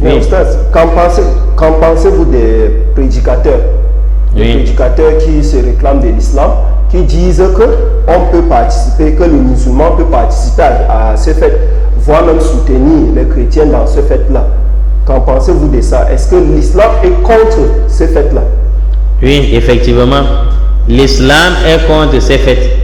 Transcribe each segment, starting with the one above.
Mais qu'en pensez-vous des prédicateurs? Des prédicateurs qui se réclament de l'islam, qui disent qu'on peut participer, que les musulmans peuvent participer à ce fait, voire même soutenir les chrétiens dans ce fait-là. Qu'en pensez-vous de ça? Est-ce que l'islam est contre ce fait-là? Oui, effectivement. L'islam est contre ces fêtes.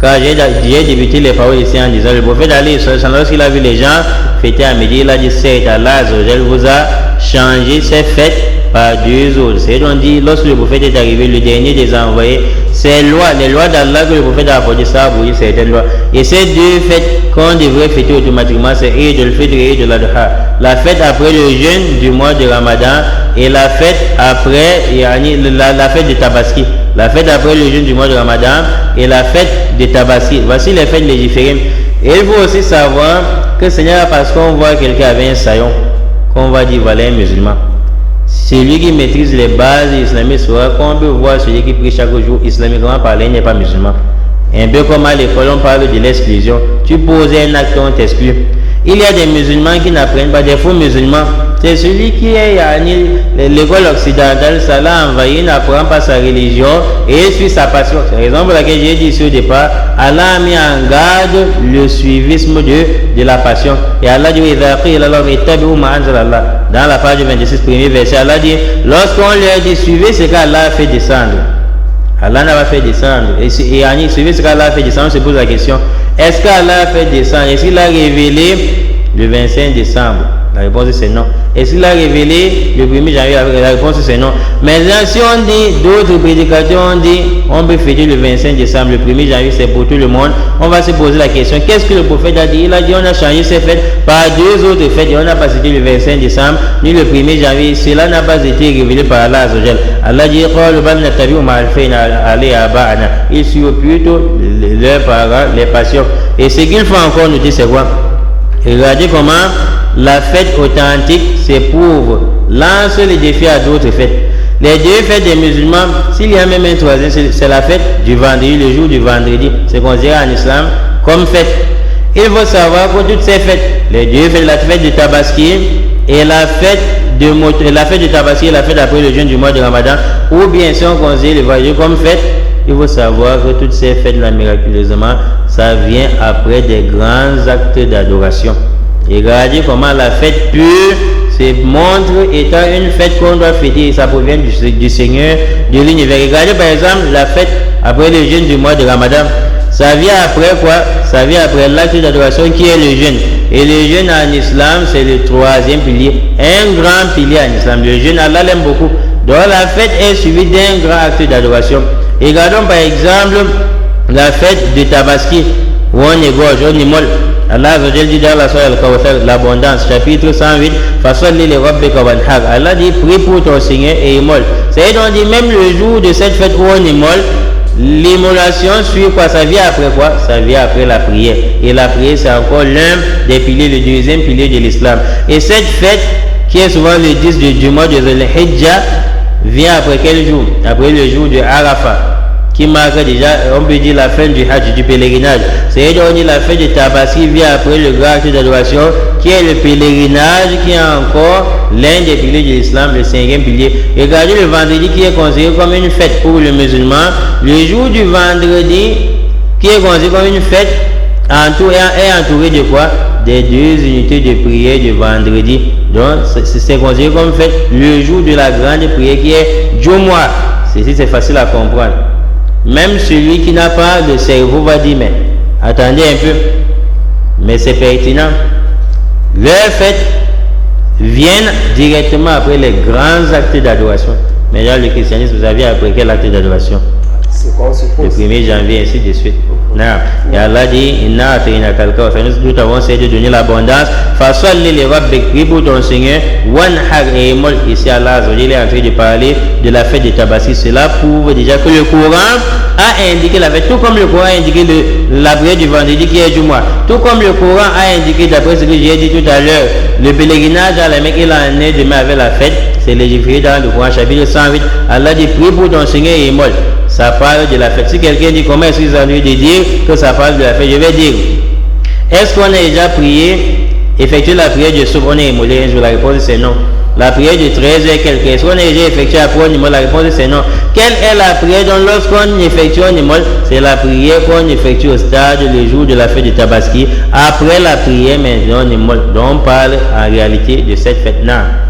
Car j'ai débuté les paroles ici en disant, le prophète Ali, lorsqu'il a vu les gens fêter à midi, il a dit, c'est Allah, je vous a changé ces fêtes par deux autres. C'est donc dit, lorsque le prophète est arrivé, le dernier des envoyés, ces lois, les lois d'Allah que le prophète a apportées, ça a aboli certaines lois. Et ces deux fêtes qu'on devrait fêter automatiquement, c'est Eid al-Fitr et Eid al-Adha. La fête après le jeûne du mois de Ramadan et la fête après, la fête de Tabaski. La fête après le jeûne du mois de Ramadan et la fête de Tabaski. Voici les fêtes légiférées. Et il faut aussi savoir que Seigneur, parce qu'on voit quelqu'un avec un saillon, qu'on va dire voilà un musulman. Celui qui maîtrise les bases islamiques saura qu'on peut voir celui qui prie chaque jour islamiquement parler n'est pas musulman. Un peu comme à l'école on parle de l'exclusion. Tu poses un acte, on t'exclut. Il y a des musulmans qui n'apprennent pas, des faux musulmans. C'est celui qui est à l'école occidentale, ça l'a envahi, n'apprend pas sa religion et il suit sa passion. C'est la raison pour laquelle j'ai dit ici au départ, Allah a mis en garde le suivisme de la passion. Et Allah dit, dans la page 26, premier verset, Allah dit, lorsqu'on leur dit suivez ce qu'Allah a fait descendre, Allah n'a pas fait descendre. Et suivez ce qu'Allah a fait descendre, on se pose la question, est-ce qu'Allah a fait descendre? Est-ce qu'il a révélé le 25 décembre? La réponse c'est non. Est-ce qu'il a révélé le 1er janvier? La réponse c'est non. Maintenant, si on dit, d'autres prédicateurs ont dit, on peut fêter le 25 décembre, le 1er janvier c'est pour tout le monde, on va se poser la question, qu'est-ce que le prophète a dit? Il a dit, on a changé ces fêtes par deux autres fêtes et on n'a pas cité le 25 décembre ni le 1er janvier. Cela n'a pas été révélé par Allah Azzawajal. Allah dit, il suit plutôt leurs parents, les passions. Et ce qu'il faut encore noter, c'est quoi? Regardez comment la fête authentique s'éprouve, lance les défis à d'autres fêtes. Les deux fêtes des musulmans, s'il y a même un troisième, c'est la fête du vendredi, le jour du vendredi. C'est considéré en islam comme fête. Il faut savoir que toutes ces fêtes, les deux fêtes, la fête de Tabaski et la fête de Tabaski et la fête après le jeûne du mois de Ramadan, ou bien si on considère le voyage comme fête, il faut savoir que toutes ces fêtes-là, miraculeusement, ça vient après des grands actes d'adoration. Et regardez comment la fête pure se montre étant une fête qu'on doit fêter. Ça provient du Seigneur de l'univers. Regardez par exemple la fête après le jeûne du mois de Ramadan. Ça vient après quoi? Ça vient après l'acte d'adoration qui est le jeûne. Et le jeûne en islam, c'est le troisième pilier. Un grand pilier en islam. Le jeûne, Allah l'aime beaucoup. Donc la fête est suivie d'un grand acte d'adoration. Et regardons par exemple la fête de Tabaski, où on égorge, on immole. Allah dit dans la sourate Al-Kawthar, l'abondance, chapitre 108, Allah dit, prie pour ton Seigneur et immole. C'est donc dit, même le jour de cette fête où on immole, l'immolation suit quoi? Ça vient après quoi? Ça vient après la prière. Et la prière, c'est encore l'un des piliers, le deuxième pilier de l'islam. Et cette fête, qui est souvent le 10 du mois de Dhul-Hijjah, vient après quel jour? Après le jour de Arafat, qui marque déjà, on peut dire, la fin du Hajj, du pèlerinage. C'est donc la fête de Tabaski vient après le grand acte d'adoration, qui est le pèlerinage, qui est encore l'un des piliers de l'islam, le cinquième pilier. Regardez le vendredi qui est considéré comme une fête pour le musulman. Le jour du vendredi, qui est considéré comme une fête, est entouré de quoi? Des deux unités de prière du vendredi. Donc, c'est considéré comme fête le jour de la grande prière qui est Jumu'ah. Ceci, c'est facile à comprendre. Même celui qui n'a pas de cerveau va dire, mais attendez un peu, mais c'est pertinent. Leurs fêtes viennent directement après les grands actes d'adoration. Mais dans le christianisme, vous avez après quel acte d'adoration? Le 1er janvier, ainsi de suite. Et Allah dit, nous avons essayé de donner l'abondance. Prie pour ton Seigneur. Ici Allah il est en train de parler de la fête de Tabaski. Cela prouve déjà que le Coran a indiqué la fête, tout comme le Coran a indiqué la prière du vendredi qui est du mois. Tout comme le Coran a indiqué, d'après ce que j'ai dit tout à l'heure, le pèlerinage à la Mecque, il en est demain avec la fête. C'est légiféré dans le Coran chapitre 108. Allah dit, prie pour ton Seigneur et immole. Ça parle de la fête. Si quelqu'un dit comment est-ce qu'ils ont envie de dire que ça parle de la fête, je vais dire, est-ce qu'on a déjà prié effectué la prière de soupe, on est immolé un jour? La réponse c'est non. La prière de 13h quelque, est-ce qu'on a déjà effectué après on immole? La réponse c'est non. Quelle est la prière dont lorsqu'on effectue on immole? C'est la prière qu'on effectue au stade le jour de la fête de Tabaski. Après la prière, maintenant on immole. Donc on parle en réalité de cette fête-là.